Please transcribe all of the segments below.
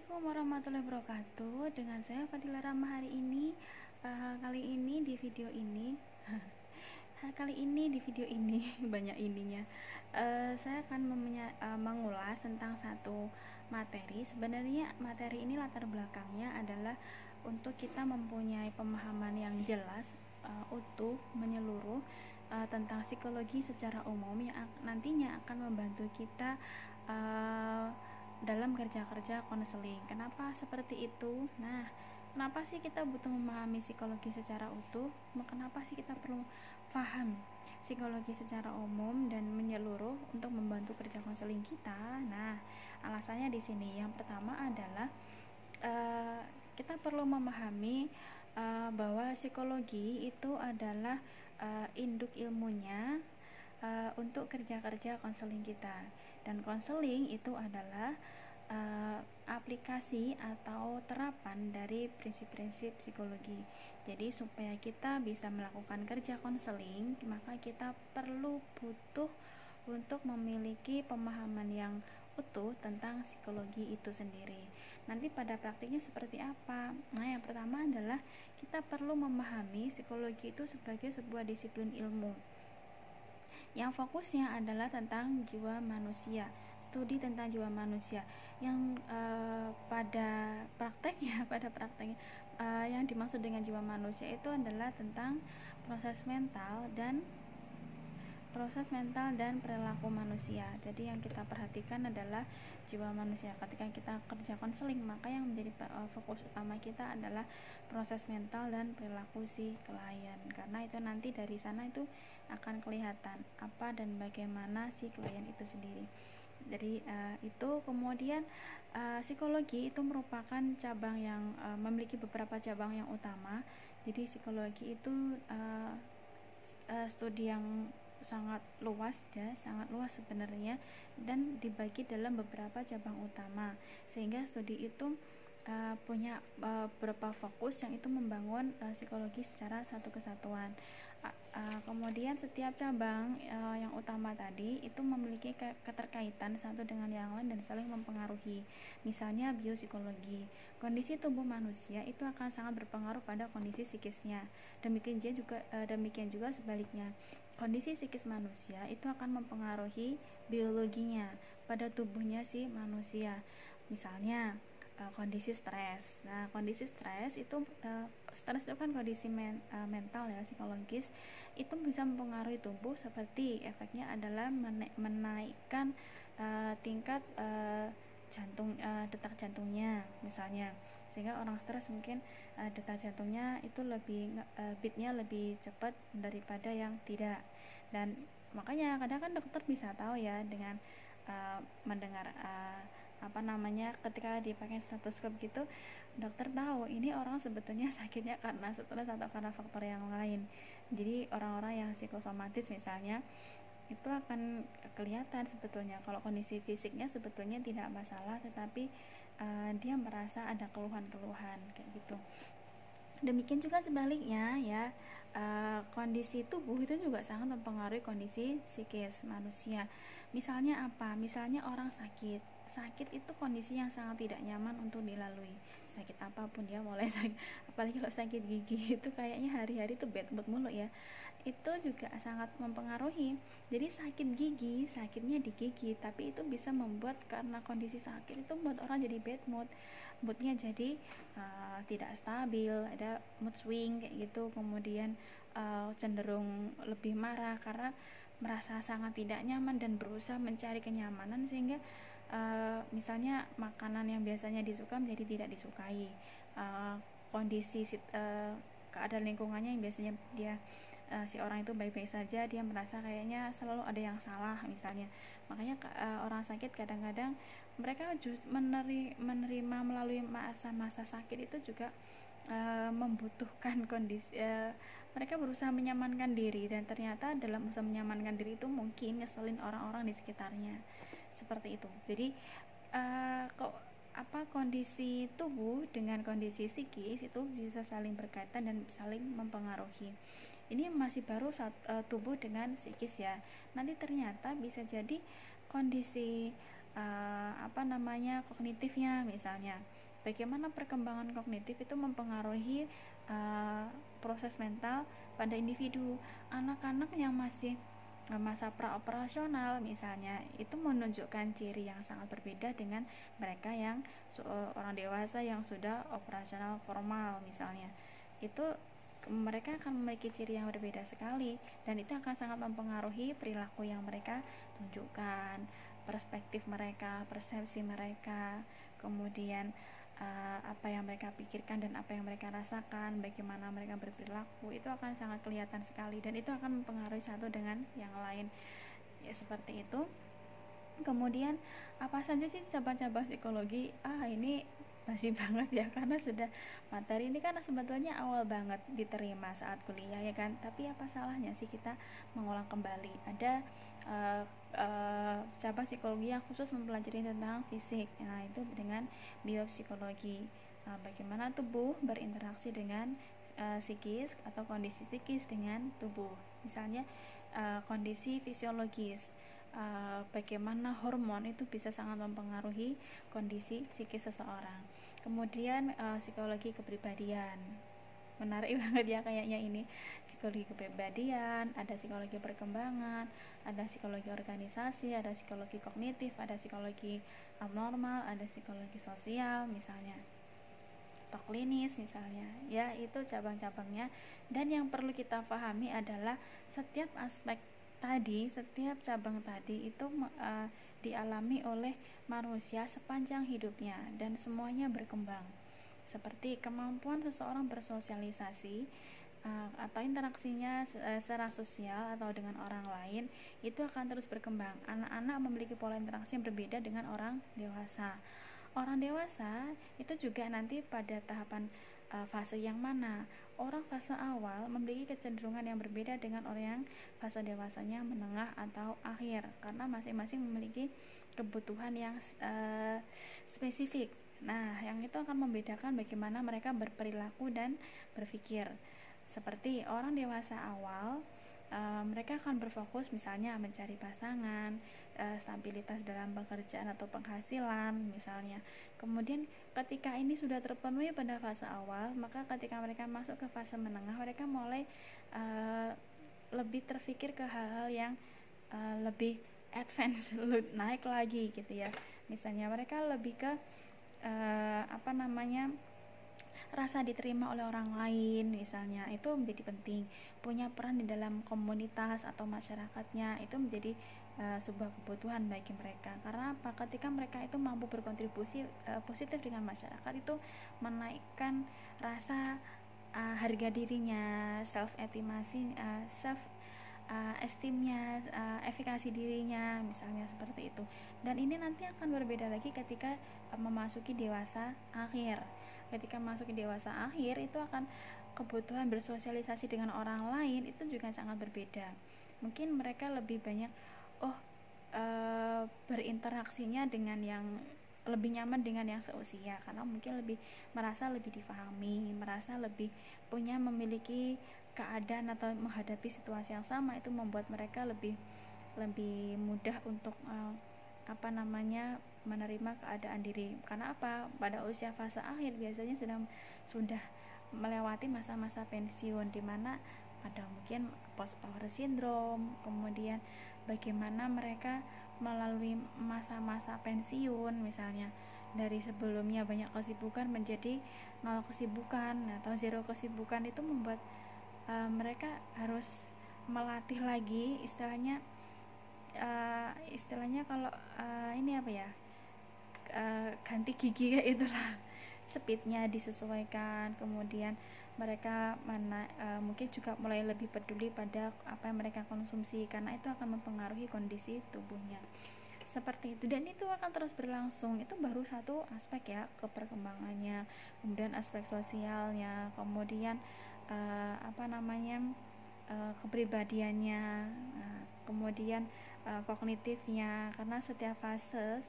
Assalamualaikum warahmatullahi wabarakatuh. Dengan saya Fadila Rahma hari ini. Kali ini di video ini banyak ininya. Saya akan mengulas tentang satu materi. Sebenarnya materi ini latar belakangnya adalah untuk kita mempunyai pemahaman yang jelas, utuh, menyeluruh tentang psikologi secara umum yang nantinya akan membantu kita dalam kerja-kerja konseling. Kenapa seperti itu? Nah, kenapa sih kita butuh memahami psikologi secara utuh? Kenapa sih kita perlu paham psikologi secara umum dan menyeluruh untuk membantu kerja konseling kita? Nah, alasannya di sini. Yang pertama adalah kita perlu memahami bahwa psikologi itu adalah induk ilmunya untuk kerja-kerja konseling kita, dan konseling itu adalah aplikasi atau terapan dari prinsip-prinsip psikologi. Jadi supaya kita bisa melakukan kerja konseling, maka kita butuh untuk memiliki pemahaman yang utuh tentang psikologi itu sendiri. Nanti pada praktiknya seperti apa? Nah, yang pertama adalah kita perlu memahami psikologi itu sebagai sebuah disiplin ilmu yang fokusnya adalah tentang jiwa manusia, studi tentang jiwa manusia, yang pada prakteknya yang dimaksud dengan jiwa manusia itu adalah tentang proses mental dan perilaku manusia. Jadi yang kita perhatikan adalah jiwa manusia. Ketika kita kerja konseling, maka yang menjadi fokus utama kita adalah proses mental dan perilaku si klien, karena itu nanti dari sana itu akan kelihatan apa dan bagaimana si klien itu sendiri. Jadi itu kemudian psikologi itu merupakan cabang yang memiliki beberapa cabang yang utama. Jadi psikologi itu studi yang sangat luas sebenarnya, dan dibagi dalam beberapa cabang utama, sehingga studi itu punya beberapa fokus yang itu membangun psikologi secara satu kesatuan. Kemudian setiap cabang yang utama tadi itu memiliki keterkaitan satu dengan yang lain dan saling mempengaruhi. Misalnya biopsikologi, kondisi tubuh manusia itu akan sangat berpengaruh pada kondisi psikisnya. Demikian juga sebaliknya, kondisi psikis manusia itu akan mempengaruhi biologinya pada tubuhnya si manusia. Misalnya kondisi stres. Nah, kondisi stres itu kan kondisi mental ya, psikologis, itu bisa mempengaruhi tubuh, seperti efeknya adalah menaikkan tingkat detak jantungnya misalnya, sehingga orang stres mungkin detak jantungnya itu beatnya lebih cepat daripada yang tidak. Dan makanya kadang kan dokter bisa tahu ya dengan mendengar ketika dipakai stetoskop gitu, dokter tahu ini orang sebetulnya sakitnya karena stres atau karena faktor yang lain. Jadi orang-orang yang psikosomatis misalnya, itu akan kelihatan sebetulnya kalau kondisi fisiknya sebetulnya tidak masalah, tetapi dia merasa ada keluhan-keluhan kayak gitu. Demikian juga sebaliknya ya, kondisi tubuh itu juga sangat mempengaruhi kondisi psikis manusia. Misalnya apa? Misalnya orang sakit itu kondisi yang sangat tidak nyaman untuk dilalui. Sakit apapun ya, mulai sakit, apalagi kalau sakit gigi itu kayaknya hari-hari itu bad mood mulu ya. Itu juga sangat mempengaruhi. Jadi sakitnya di gigi, tapi itu bisa membuat, karena kondisi sakit itu membuat orang jadi bad moodnya jadi tidak stabil, ada mood swing kayak gitu. Kemudian cenderung lebih marah karena merasa sangat tidak nyaman dan berusaha mencari kenyamanan, sehingga misalnya makanan yang biasanya disuka menjadi tidak disukai. Kondisi keadaan lingkungannya yang biasanya si orang itu baik-baik saja, dia merasa kayaknya selalu ada yang salah misalnya. Makanya orang sakit kadang-kadang mereka menerima melalui masa-masa sakit itu juga membutuhkan kondisi, mereka berusaha menyamankan diri, dan ternyata dalam usaha menyamankan diri itu mungkin ngeselin orang-orang di sekitarnya, seperti itu. Jadi kondisi tubuh dengan kondisi psikis itu bisa saling berkaitan dan saling mempengaruhi. Ini masih baru tubuh dengan psikis ya. Nanti ternyata bisa jadi kondisi kognitifnya misalnya. Bagaimana perkembangan kognitif itu mempengaruhi proses mental pada individu. Anak-anak yang masih masa praoperasional misalnya itu menunjukkan ciri yang sangat berbeda dengan mereka yang orang dewasa yang sudah operasional formal misalnya. Itu mereka akan memiliki ciri yang berbeda sekali, dan itu akan sangat mempengaruhi perilaku yang mereka tunjukkan, perspektif mereka, persepsi mereka, kemudian apa yang mereka pikirkan dan apa yang mereka rasakan, bagaimana mereka berperilaku, itu akan sangat kelihatan sekali, dan itu akan mempengaruhi satu dengan yang lain ya, seperti itu. Kemudian apa saja sih cabang-cabang psikologi? Ini masih banget ya, karena sudah materi ini kan sebetulnya awal banget diterima saat kuliah ya kan, tapi apa salahnya sih kita mengulang kembali. Ada cabang psikologi yang khusus mempelajari tentang fisik, nah itu dengan biopsikologi, bagaimana tubuh berinteraksi dengan psikis atau kondisi psikis dengan tubuh, misalnya kondisi fisiologis, bagaimana hormon itu bisa sangat mempengaruhi kondisi psikis seseorang. Kemudian psikologi kepribadian, menarik banget ya kayaknya ini. Psikologi kepribadian, ada psikologi perkembangan, ada psikologi organisasi, ada psikologi kognitif, ada psikologi abnormal, ada psikologi sosial misalnya, atau klinis misalnya ya, itu cabang-cabangnya. Dan yang perlu kita pahami adalah setiap aspek tadi, setiap cabang tadi itu dialami oleh manusia sepanjang hidupnya, dan semuanya berkembang. Seperti kemampuan seseorang bersosialisasi atau interaksinya secara sosial atau dengan orang lain itu akan terus berkembang. Anak-anak memiliki pola interaksi yang berbeda dengan orang dewasa. Orang dewasa itu juga nanti pada tahapan fase yang mana. Orang fase awal memiliki kecenderungan yang berbeda dengan orang yang fase dewasanya menengah atau akhir, karena masing-masing memiliki kebutuhan yang spesifik. Nah, yang itu akan membedakan bagaimana mereka berperilaku dan berpikir. Seperti orang dewasa awal, mereka akan berfokus misalnya mencari pasangan, stabilitas dalam pekerjaan atau penghasilan misalnya. Kemudian ketika ini sudah terpenuhi pada fase awal, maka ketika mereka masuk ke fase menengah, mereka mulai lebih terfikir ke hal-hal yang lebih advance, naik lagi gitu ya. Misalnya mereka lebih ke rasa diterima oleh orang lain misalnya, itu menjadi penting. Punya peran di dalam komunitas atau masyarakatnya itu menjadi sebuah kebutuhan bagi mereka. Karena apa? Ketika mereka itu mampu berkontribusi positif dengan masyarakat, itu menaikkan rasa harga dirinya, self estimasi, estimnya, efikasi dirinya misalnya, seperti itu. Dan ini nanti akan berbeda lagi ketika memasuki dewasa akhir. Ketika memasuki dewasa akhir itu akan kebutuhan bersosialisasi dengan orang lain itu juga sangat berbeda. Mungkin mereka lebih banyak berinteraksinya dengan yang lebih nyaman dengan yang seusia, karena mungkin merasa lebih difahami, merasa lebih memiliki keadaan atau menghadapi situasi yang sama. Itu membuat mereka lebih mudah untuk menerima keadaan diri. Karena apa? Pada usia fase akhir biasanya sudah melewati masa-masa pensiun, di mana ada mungkin post power syndrome, kemudian bagaimana mereka melalui masa-masa pensiun misalnya, dari sebelumnya banyak kesibukan menjadi 0 kesibukan atau 0 kesibukan, itu membuat mereka harus melatih lagi istilahnya kalau ganti gigi kayak itulah, speednya disesuaikan. Kemudian mereka mungkin juga mulai lebih peduli pada apa yang mereka konsumsi, karena itu akan mempengaruhi kondisi tubuhnya, seperti itu. Dan itu akan terus berlangsung. Itu baru satu aspek ya, keperkembangannya. Kemudian aspek sosialnya, kemudian kepribadiannya, kemudian kognitifnya, karena setiap fase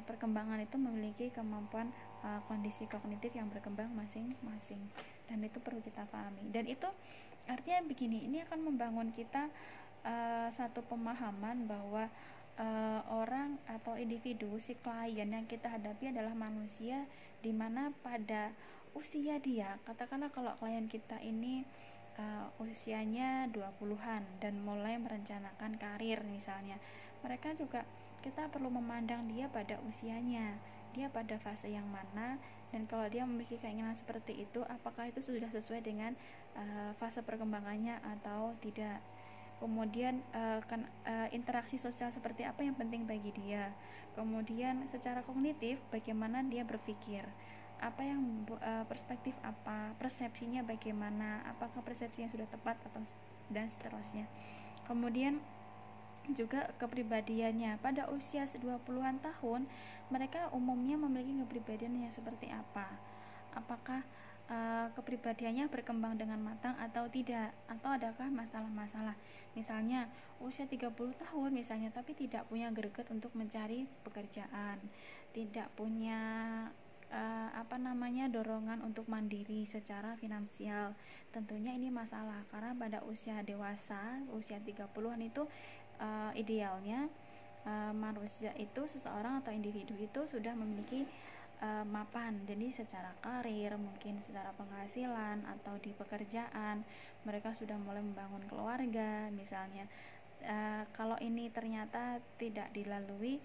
perkembangan itu memiliki kemampuan kondisi kognitif yang berkembang masing-masing, dan itu perlu kita pahami. Dan itu artinya begini, ini akan membangun kita satu pemahaman bahwa orang atau individu, si klien yang kita hadapi adalah manusia, dimana pada usia dia, katakanlah kalau klien kita ini usianya 20-an dan mulai merencanakan karir misalnya, mereka juga kita perlu memandang dia pada usianya, dia pada fase yang mana, dan kalau dia memiliki keinginan seperti itu, apakah itu sudah sesuai dengan fase perkembangannya atau tidak. Kemudian interaksi sosial seperti apa yang penting bagi dia. Kemudian secara kognitif bagaimana dia berpikir, apa yang perspektif apa, persepsinya bagaimana, apakah persepsinya sudah tepat atau dan seterusnya. Kemudian juga kepribadiannya, pada usia 20-an tahun mereka umumnya memiliki kepribadian yang seperti apa, apakah kepribadiannya berkembang dengan matang atau tidak, atau adakah masalah-masalah. Misalnya usia 30 tahun misalnya, tapi tidak punya greget untuk mencari pekerjaan, tidak punya dorongan untuk mandiri secara finansial. Tentunya ini masalah, karena pada usia dewasa, usia 30-an itu idealnya manusia itu, seseorang atau individu itu sudah memiliki mapan, jadi secara karir, mungkin secara penghasilan atau di pekerjaan mereka sudah mulai membangun keluarga misalnya. Kalau ini ternyata tidak dilalui,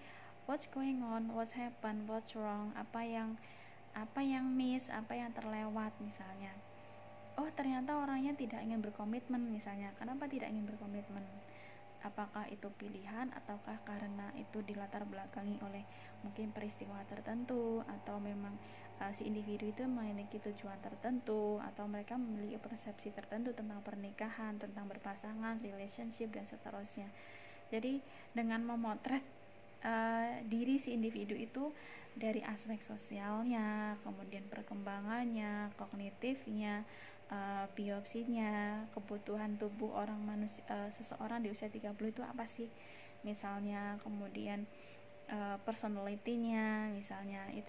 what's going on, what's happen, what's wrong, apa yang miss, apa yang terlewat misalnya. Oh, ternyata orangnya tidak ingin berkomitmen misalnya. Kenapa tidak ingin berkomitmen? Apakah itu pilihan ataukah karena itu dilatar belakangi oleh mungkin peristiwa tertentu, atau memang si individu itu memiliki tujuan tertentu, atau mereka memiliki persepsi tertentu tentang pernikahan, tentang berpasangan, relationship dan seterusnya. Jadi dengan memotret diri si individu itu dari aspek sosialnya, kemudian perkembangannya, kognitifnya, biopsinya, kebutuhan tubuh seseorang di usia 30 itu apa sih misalnya, kemudian personality-nya misalnya, itu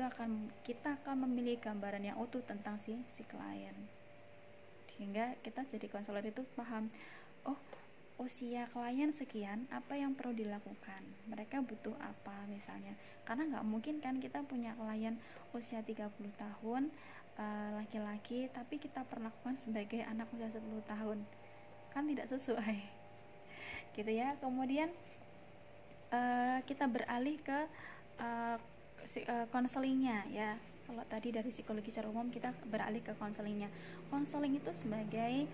kita akan memiliki gambaran yang utuh tentang si klien, sehingga kita jadi konselor itu paham, oh usia klien sekian, apa yang perlu dilakukan, mereka butuh apa misalnya. Karena nggak mungkin kan kita punya klien usia 30 tahun laki-laki, tapi kita perlakukan sebagai anak usia 10 tahun, kan tidak sesuai gitu ya. Kemudian kita beralih ke konselingnya ya. Kalau tadi dari psikologi secara umum, kita beralih ke konselingnya. Konseling itu sebagai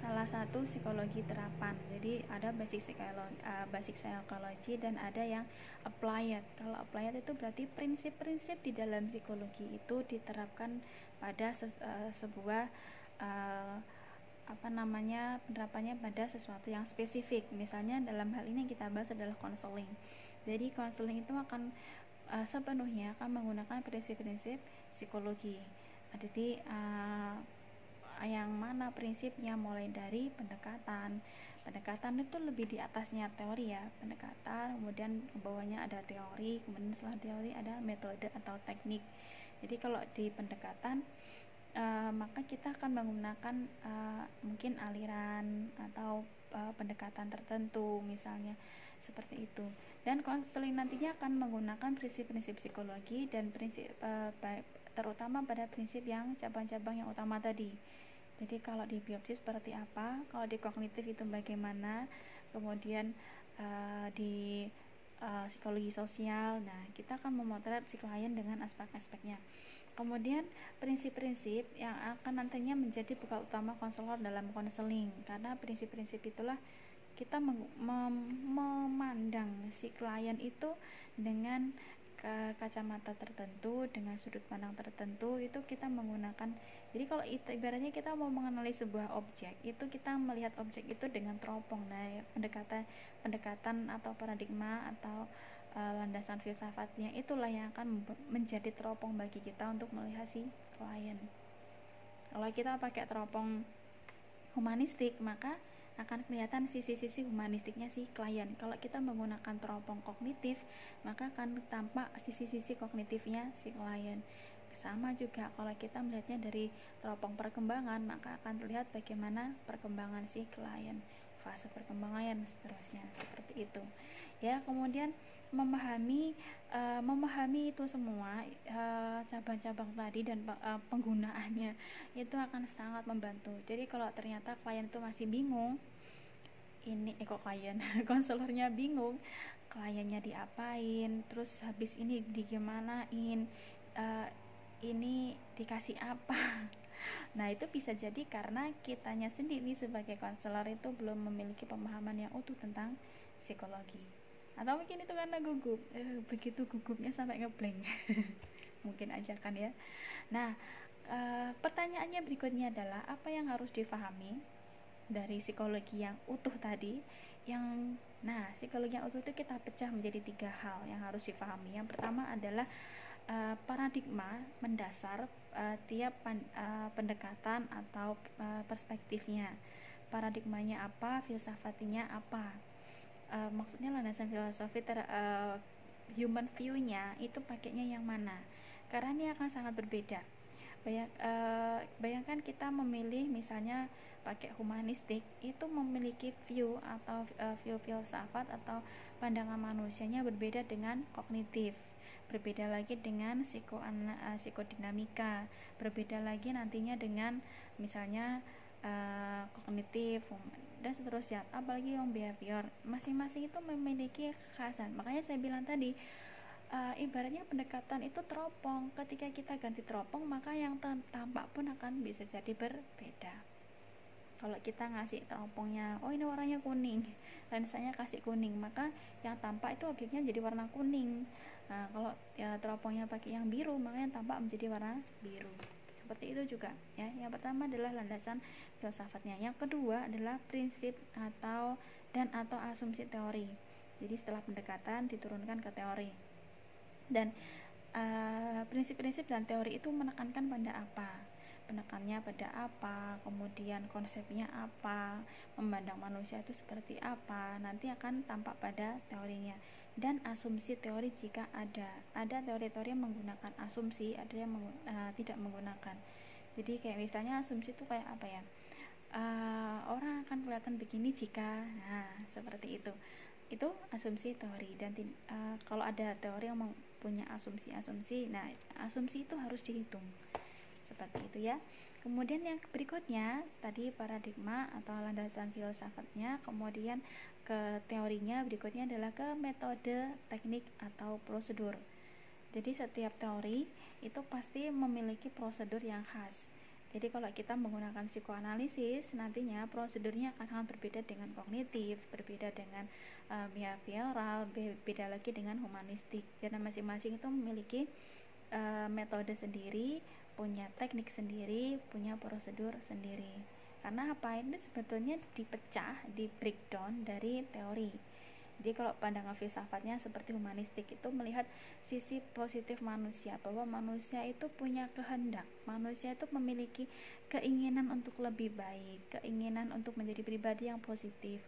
salah satu psikologi terapan. Jadi ada basic psychology dan ada yang applied. Kalau applied itu berarti prinsip-prinsip di dalam psikologi itu diterapkan pada sebuah penerapannya pada sesuatu yang spesifik. Misalnya dalam hal ini yang kita bahas adalah konseling. Jadi konseling itu akan sepenuhnya akan menggunakan prinsip-prinsip psikologi. Jadi yang mana prinsipnya mulai dari pendekatan itu lebih di atasnya teori ya, pendekatan, kemudian bawahnya ada teori, kemudian setelah teori ada metode atau teknik. Jadi kalau di pendekatan maka kita akan menggunakan mungkin aliran atau pendekatan tertentu misalnya, seperti itu. Dan konseling nantinya akan menggunakan prinsip-prinsip psikologi dan prinsip terutama pada prinsip yang cabang-cabang yang utama tadi. Jadi kalau di biopsi seperti apa, kalau di kognitif itu bagaimana, kemudian di psikologi sosial. Nah, kita akan memotret si klien dengan aspek-aspeknya. Kemudian prinsip-prinsip yang akan nantinya menjadi bekal utama konselor dalam konseling, karena prinsip-prinsip itulah kita memandang si klien itu dengan kacamata tertentu, dengan sudut pandang tertentu. Itu kita menggunakan, jadi kalau ibaratnya kita mau mengenali sebuah objek, itu kita melihat objek itu dengan teropong. Nah, pendekatan atau paradigma atau landasan filsafatnya itulah yang akan menjadi teropong bagi kita untuk melihat si klien. Kalau kita pakai teropong humanistik, maka akan kelihatan sisi-sisi humanistiknya si klien. Kalau kita menggunakan teropong kognitif, maka akan tampak sisi-sisi kognitifnya si klien. Sama juga kalau kita melihatnya dari teropong perkembangan, maka akan terlihat bagaimana perkembangan si klien. fase perkembangan dan seterusnya, seperti itu ya. Kemudian memahami itu semua, cabang-cabang tadi dan penggunaannya itu akan sangat membantu. Jadi kalau ternyata klien itu masih bingung, ini klien konselornya bingung kliennya diapain, terus habis ini digimanain, ini dikasih apa. Nah, itu bisa jadi karena kitanya sendiri sebagai konselor itu belum memiliki pemahaman yang utuh tentang psikologi, atau mungkin itu karena gugup, begitu gugupnya sampai ngeblank. Mungkin aja kan ya. Nah, pertanyaannya berikutnya adalah apa yang harus difahami dari psikologi yang utuh tadi. Psikologi yang utuh itu kita pecah menjadi 3 hal yang harus difahami. Yang pertama adalah paradigma mendasar tiap pendekatan atau perspektifnya. Paradigmanya apa, filsafatnya apa, maksudnya landasan filosofi human view-nya itu pakainya yang mana, karena ini akan sangat berbeda. Bayangkan kita memilih misalnya pakai humanistik, itu memiliki view atau view filsafat atau pandangan manusianya berbeda dengan kognitif, berbeda lagi dengan psikodinamika, berbeda lagi nantinya dengan misalnya kognitif dan seterusnya, apalagi yang behavior. Masing-masing itu memiliki kekhasan. Makanya saya bilang tadi, ibaratnya pendekatan itu teropong. Ketika kita ganti teropong, maka yang tampak pun akan bisa jadi berbeda. Kalau kita ngasih teropongnya, oh ini warnanya kuning, lensanya kasih kuning, maka yang tampak itu objeknya jadi warna kuning. Nah, kalau teropongnya pakai yang biru, maka yang tampak menjadi warna biru. Seperti itu juga ya. Yang pertama adalah landasan filsafatnya. Yang kedua adalah prinsip atau asumsi teori. Jadi setelah pendekatan diturunkan ke teori. Dan prinsip-prinsip dan teori itu menekankan pada apa? Penekannya pada apa, kemudian konsepnya apa, memandang manusia itu seperti apa, nanti akan tampak pada teorinya. Dan asumsi teori jika ada teori-teori yang menggunakan asumsi, ada yang tidak menggunakan. Jadi kayak misalnya asumsi itu kayak apa ya, orang akan kelihatan begini jika, seperti itu asumsi teori. Dan kalau ada teori yang punya asumsi, nah asumsi itu harus dihitung, seperti itu ya. Kemudian yang berikutnya tadi paradigma atau landasan filsafatnya, kemudian ke teorinya, berikutnya adalah ke metode, teknik atau prosedur. Jadi setiap teori itu pasti memiliki prosedur yang khas. Jadi kalau kita menggunakan psikoanalisis, nantinya prosedurnya akan sangat berbeda dengan kognitif, berbeda dengan behavioral, beda lagi dengan humanistik. Karena masing-masing itu memiliki metode sendiri, punya teknik sendiri, punya prosedur sendiri. Karena apa? Itu sebetulnya dipecah, di breakdown dari teori. Jadi kalau pandangan filsafatnya seperti humanistik itu melihat sisi positif manusia, bahwa manusia itu punya kehendak, manusia itu memiliki keinginan untuk lebih baik, keinginan untuk menjadi pribadi yang positif.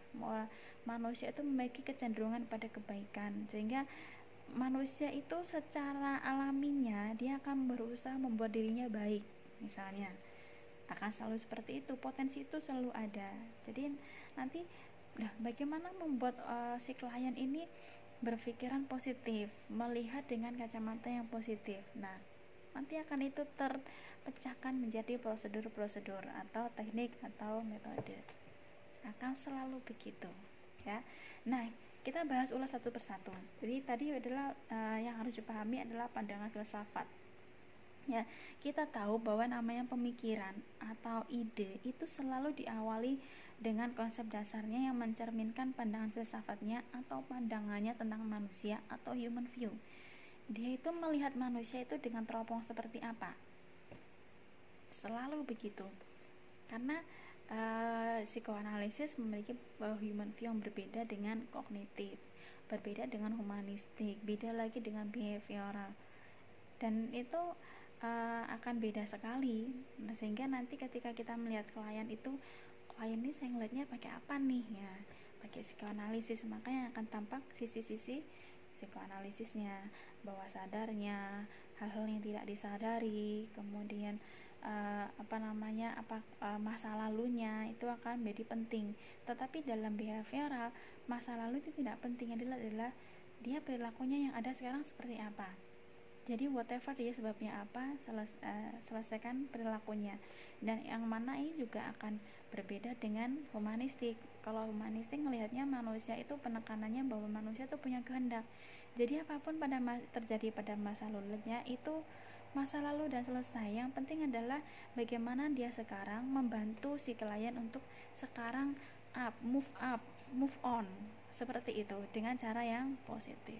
Manusia itu memiliki kecenderungan pada kebaikan, sehingga manusia itu secara alaminya dia akan berusaha membuat dirinya baik, misalnya akan selalu seperti itu, potensi itu selalu ada. Jadi nanti bagaimana membuat si klien ini berpikiran positif, melihat dengan kacamata yang positif. Nah, nanti akan itu terpecahkan menjadi prosedur-prosedur atau teknik atau metode. Akan selalu begitu, ya. Nah, kita bahas ulas satu persatu. Jadi tadi adalah yang harus dipahami adalah pandangan filsafat. Ya, kita tahu bahwa namanya pemikiran atau ide itu selalu diawali dengan konsep dasarnya yang mencerminkan pandangan filsafatnya atau pandangannya tentang manusia atau human view. Dia itu melihat manusia itu dengan teropong seperti apa? Selalu begitu. Karena psikoanalisis memiliki human view yang berbeda dengan kognitif, berbeda dengan humanistik, beda lagi dengan behavioral. Dan itu akan beda sekali. Sehingga nanti ketika kita melihat klien itu, klien ini saya ngeliatnya pakai apa nih ya, pakai psikoanalisis, makanya akan tampak sisi-sisi psikoanalisisnya, bawah sadarnya, hal-hal yang tidak disadari, kemudian masa lalunya itu akan menjadi penting. Tetapi dalam behavioral, masa lalu itu tidak penting, adalah dia perilakunya yang ada sekarang seperti apa. Jadi whatever dia sebabnya apa, selesaikan perilakunya. Dan yang mana ini juga akan berbeda dengan humanistik. Kalau humanistik melihatnya manusia itu penekanannya bahwa manusia itu punya kehendak. Jadi apapun terjadi pada masa lalunya itu masa lalu dan selesai. Yang penting adalah bagaimana dia sekarang membantu si klien untuk sekarang move on seperti itu dengan cara yang positif.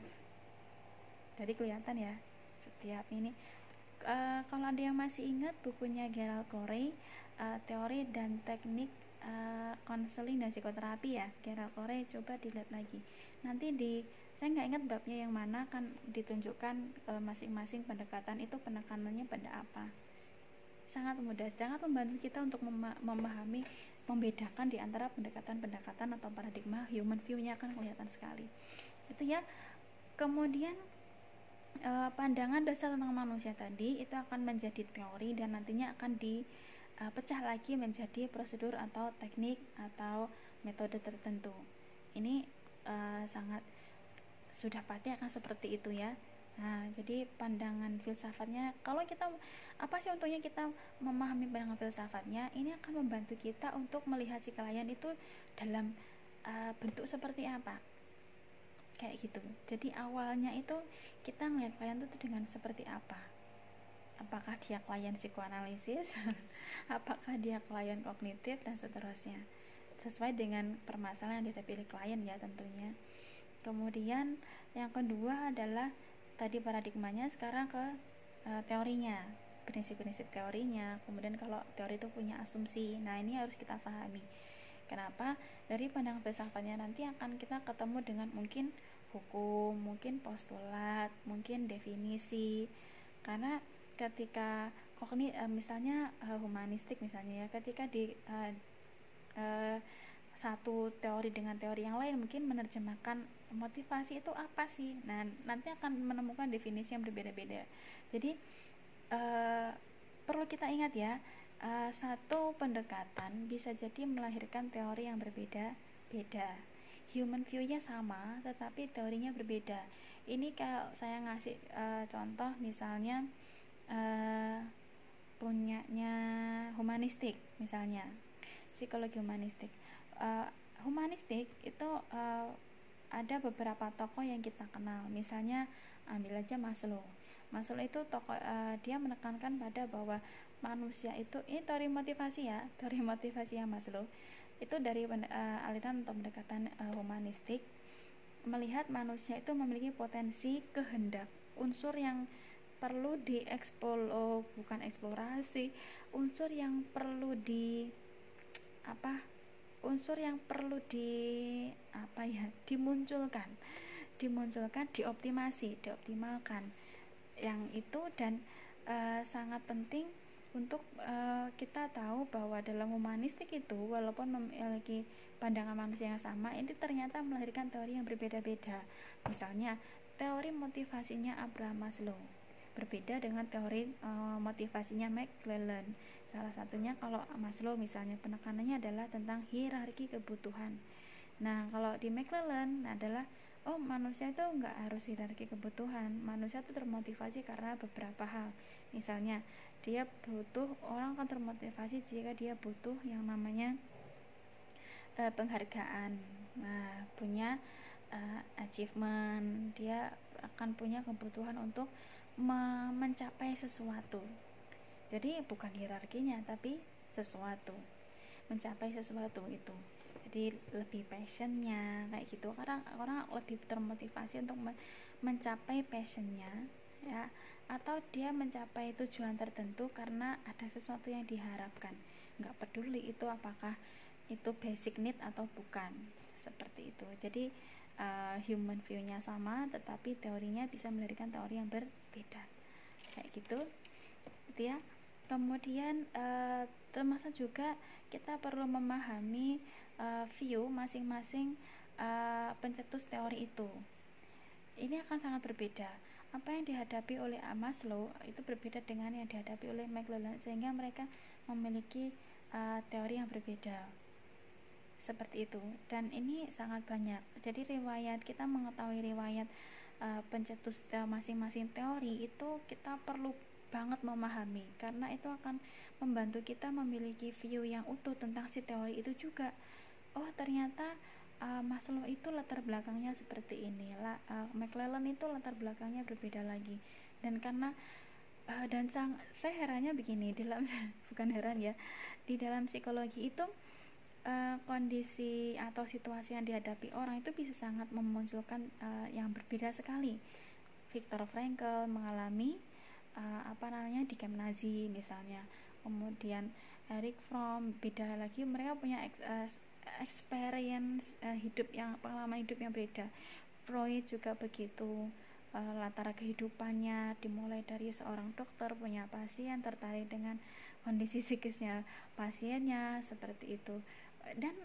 Jadi kelihatan ya setiap ini. Kalau ada yang masih ingat bukunya Gerald Corey, teori dan teknik konseling dan psikoterapi ya, Gerald Corey, coba dilihat lagi. Nanti saya nggak ingat babnya yang mana, kan ditunjukkan masing-masing pendekatan itu penekanannya pada apa. Sangat mudah, sangat membantu kita untuk memahami, membedakan di antara pendekatan-pendekatan atau paradigma human view-nya, kan kelihatan sekali. Itu ya. Kemudian pandangan dasar tentang manusia tadi itu akan menjadi teori dan nantinya akan dipecah lagi menjadi prosedur atau teknik atau metode tertentu. Ini sangat sudah pasti akan seperti itu ya. Nah, jadi pandangan filsafatnya, kalau kita apa sih untungnya kita memahami pandangan filsafatnya, ini akan membantu kita untuk melihat si klien itu dalam bentuk seperti apa, kayak gitu. Jadi awalnya itu kita ngeliat klien itu dengan seperti apa, apakah dia klien psikoanalisis apakah dia klien kognitif dan seterusnya, sesuai dengan permasalahan yang dihadapi klien ya tentunya. Kemudian yang kedua adalah tadi paradigmanya, sekarang ke teorinya, prinsip-prinsip teorinya. Kemudian kalau teori itu punya asumsi, nah ini harus kita pahami. Kenapa? Dari pandangan filsafatnya nanti akan kita ketemu dengan mungkin hukum, mungkin postulat, mungkin definisi. Karena ketika misalnya humanistik misalnya ya, ketika di satu teori dengan teori yang lain mungkin menerjemahkan motivasi itu apa sih, nah nanti akan menemukan definisi yang berbeda-beda. Jadi perlu kita ingat ya, satu pendekatan bisa jadi melahirkan teori yang berbeda-beda. Human view-nya sama tetapi teorinya berbeda. Ini kalau saya ngasih contoh misalnya punyanya humanistik, misalnya psikologi humanistik. Humanistik itu ada beberapa tokoh yang kita kenal, misalnya ambil aja Maslow itu tokoh, dia menekankan pada bahwa manusia itu, ini teori motivasi ya, teori motivasi yang Maslow itu dari aliran atau pendekatan humanistik, melihat manusia itu memiliki potensi kehendak, unsur yang perlu bukan eksplorasi, unsur yang perlu dimunculkan, dioptimalkan yang itu. Dan sangat penting untuk kita tahu bahwa dalam humanistik itu walaupun memiliki pandangan manusia yang sama, ini ternyata melahirkan teori yang berbeda-beda. Misalnya teori motivasinya Abraham Maslow berbeda dengan teori motivasinya McClellan. Salah satunya kalau Maslow misalnya penekanannya adalah tentang hierarki kebutuhan. Nah kalau di McClellan adalah manusia itu nggak harus hierarki kebutuhan, manusia itu termotivasi karena beberapa hal. Misalnya orang akan termotivasi jika dia butuh yang namanya penghargaan, punya achievement, dia akan punya kebutuhan untuk mencapai sesuatu. Jadi bukan hierarkinya tapi sesuatu, mencapai sesuatu itu. Jadi lebih passionnya kayak gitu, karena orang lebih termotivasi untuk mencapai passionnya ya, atau dia mencapai tujuan tertentu karena ada sesuatu yang diharapkan, nggak peduli itu apakah itu basic need atau bukan, seperti itu. Jadi human view-nya sama tetapi teorinya bisa melahirkan teori yang berbeda kayak gitu ya. Kemudian termasuk juga kita perlu memahami view masing-masing pencetus teori itu. Ini akan sangat berbeda. apa yang dihadapi oleh Maslow itu berbeda dengan yang dihadapi oleh McLellan, sehingga mereka memiliki teori yang berbeda seperti itu. Dan ini sangat banyak, jadi riwayat, kita mengetahui riwayat pencetus masing-masing teori itu kita perlu banget memahami, karena itu akan membantu kita memiliki view yang utuh tentang si teori itu juga. Oh ternyata Maslow itu latar belakangnya seperti ini, McLellan itu latar belakangnya berbeda lagi. Dan karena saya herannya begini, dalam bukan heran ya, di dalam psikologi itu kondisi atau situasi yang dihadapi orang itu bisa sangat memunculkan yang berbeda sekali. Viktor Frankl mengalami di camp Nazi misalnya, kemudian Erich Fromm beda lagi, mereka punya experience pengalaman hidup yang beda. Freud juga begitu, latar kehidupannya dimulai dari seorang dokter punya pasien, tertarik dengan kondisi psikisnya pasiennya seperti itu. Dan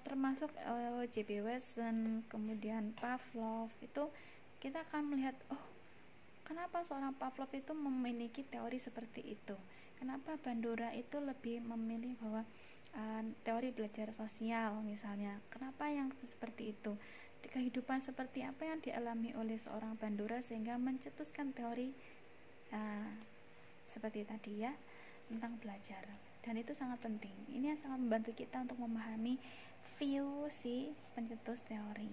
termasuk J.B. Watson, kemudian Pavlov, itu kita akan melihat, oh kenapa seorang Pavlov itu memiliki teori seperti itu, kenapa Bandura itu lebih memilih bahwa teori belajar sosial misalnya, kenapa yang seperti itu, kehidupan seperti apa yang dialami oleh seorang Bandura sehingga mencetuskan teori seperti tadi ya, tentang belajar. Dan itu sangat penting, ini yang sangat membantu kita untuk memahami view si pencetus teori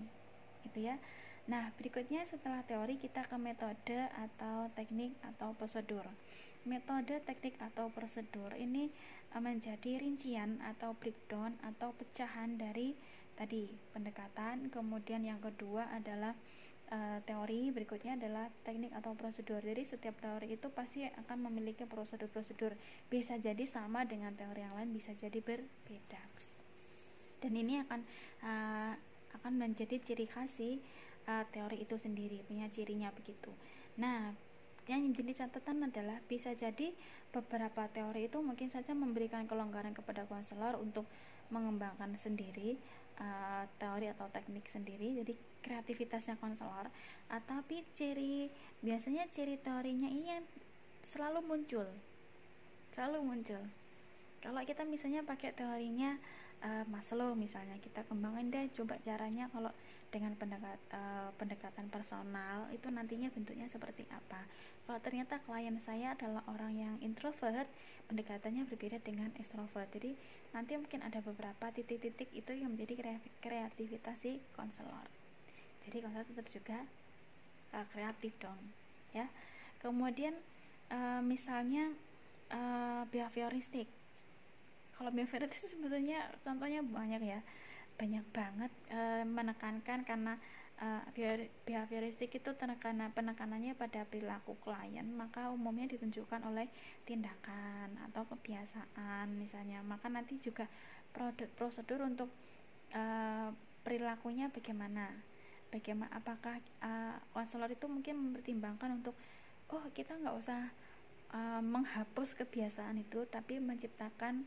itu ya. Nah berikutnya setelah teori kita ke metode atau teknik atau prosedur. Metode, teknik atau prosedur ini menjadi rincian atau breakdown atau pecahan dari tadi pendekatan. Kemudian yang kedua adalah teori, berikutnya adalah teknik atau prosedur. Jadi setiap teori itu pasti akan memiliki prosedur-prosedur, bisa jadi sama dengan teori yang lain, bisa jadi berbeda. Dan ini akan menjadi ciri khas teori itu sendiri, punya cirinya begitu. Nah yang menjadi catatan adalah bisa jadi beberapa teori itu mungkin saja memberikan kelonggaran kepada konselor untuk mengembangkan sendiri teori atau teknik sendiri, jadi kreativitasnya konselor. Tapi biasanya ciri teorinya ini yang selalu muncul. Kalau kita misalnya pakai teorinya Maslow misalnya, kita kembangin deh coba caranya kalau dengan pendekatan personal itu nantinya bentuknya seperti apa. Kalau ternyata klien saya adalah orang yang introvert, pendekatannya berbeda dengan extrovert, jadi nanti mungkin ada beberapa titik-titik itu yang menjadi kreativitas si konselor. Jadi konselor tetap juga kreatif dong ya. Kemudian misalnya behavioristik. Kalau behavioristik sebetulnya contohnya banyak ya, banyak banget menekankan, karena behavioristik itu penekanannya pada perilaku klien, maka umumnya ditunjukkan oleh tindakan atau kebiasaan misalnya. Maka nanti juga prosedur untuk perilakunya bagaimana, apakah konselor itu mungkin mempertimbangkan untuk kita nggak usah menghapus kebiasaan itu, tapi menciptakan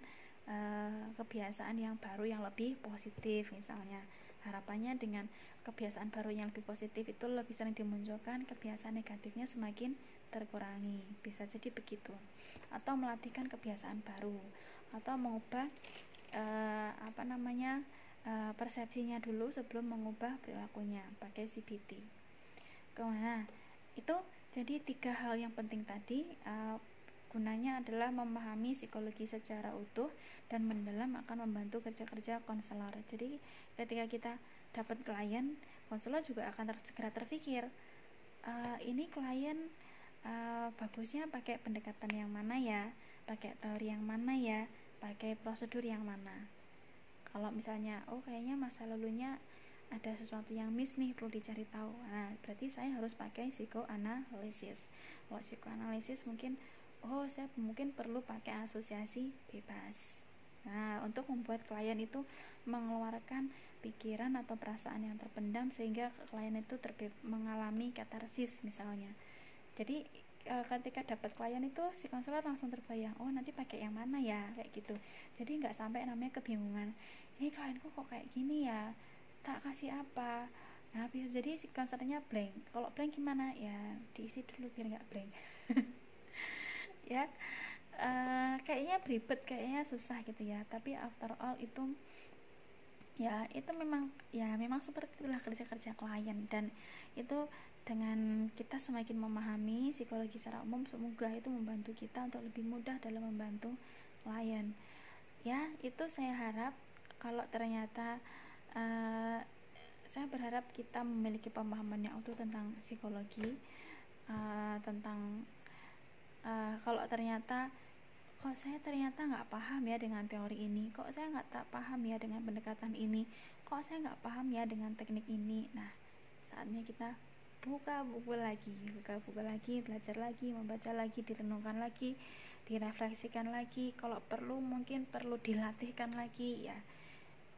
kebiasaan yang baru yang lebih positif misalnya. Harapannya dengan kebiasaan baru yang lebih positif itu lebih sering dimunculkan, kebiasaan negatifnya semakin terkurangi, bisa jadi begitu. Atau melatihkan kebiasaan baru, atau mengubah persepsinya dulu sebelum mengubah perilakunya pakai CBT. Nah itu jadi 3 hal yang penting tadi. Gunanya adalah memahami psikologi secara utuh dan mendalam, akan membantu kerja-kerja konselor. Jadi ketika kita dapat klien, konselor juga akan segera terpikir, ini klien bagusnya pakai pendekatan yang mana ya, pakai teori yang mana ya, pakai prosedur yang mana. Kalau misalnya kayaknya masa lalunya ada sesuatu yang miss nih, perlu dicari tahu, nah berarti saya harus pakai psikoanalisis. Kalau psikoanalisis mungkin saya mungkin perlu pakai asosiasi bebas. Nah untuk membuat klien itu mengeluarkan pikiran atau perasaan yang terpendam sehingga klien itu mengalami katarsis misalnya. Jadi ketika dapat klien itu si konselor langsung terbayang, nanti pakai yang mana ya, kayak gitu. Jadi nggak sampai namanya kebingungan, ini klienku kok kayak gini ya, tak kasih apa, Nah, bisa jadi si konsepnya blank. Kalau blank gimana? Ya diisi dulu biar nggak blank. Ya, kayaknya ribet, kayaknya susah gitu ya. Tapi after all itu ya itu memang seperti itulah kerja-kerja klien. Dan itu dengan kita semakin memahami psikologi secara umum, semoga itu membantu kita untuk lebih mudah dalam membantu klien. Ya, itu saya harap kalau ternyata uh, saya berharap kita memiliki pemahaman yang utuh tentang psikologi, tentang kalau ternyata kok saya ternyata nggak paham ya dengan teori ini, kok saya nggak tak paham ya dengan pendekatan ini, kok saya nggak paham ya dengan teknik ini. Nah, saatnya kita buka buku lagi, belajar lagi, membaca lagi, direnungkan lagi, direfleksikan lagi, kalau perlu mungkin perlu dilatihkan lagi ya.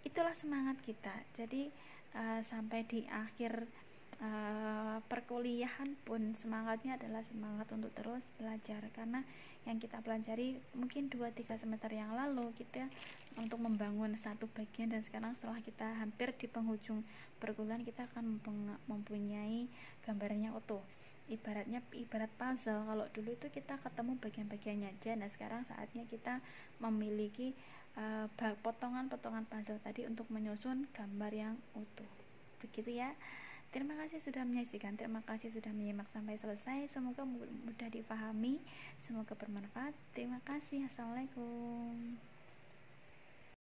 Itulah semangat kita. Jadi sampai di akhir perkuliahan pun semangatnya adalah semangat untuk terus belajar, karena yang kita pelajari mungkin 2-3 semester yang lalu kita untuk membangun satu bagian, dan sekarang setelah kita hampir di penghujung perkuliahan kita akan mempunyai gambarannya utuh. Ibarat puzzle, kalau dulu itu kita ketemu bagian-bagiannya aja, nah sekarang saatnya kita memiliki potongan-potongan puzzle tadi untuk menyusun gambar yang utuh. Begitu ya. Terima kasih sudah menyaksikan, terima kasih sudah menyimak sampai selesai. Semoga mudah dipahami, semoga bermanfaat. Terima kasih. Assalamualaikum.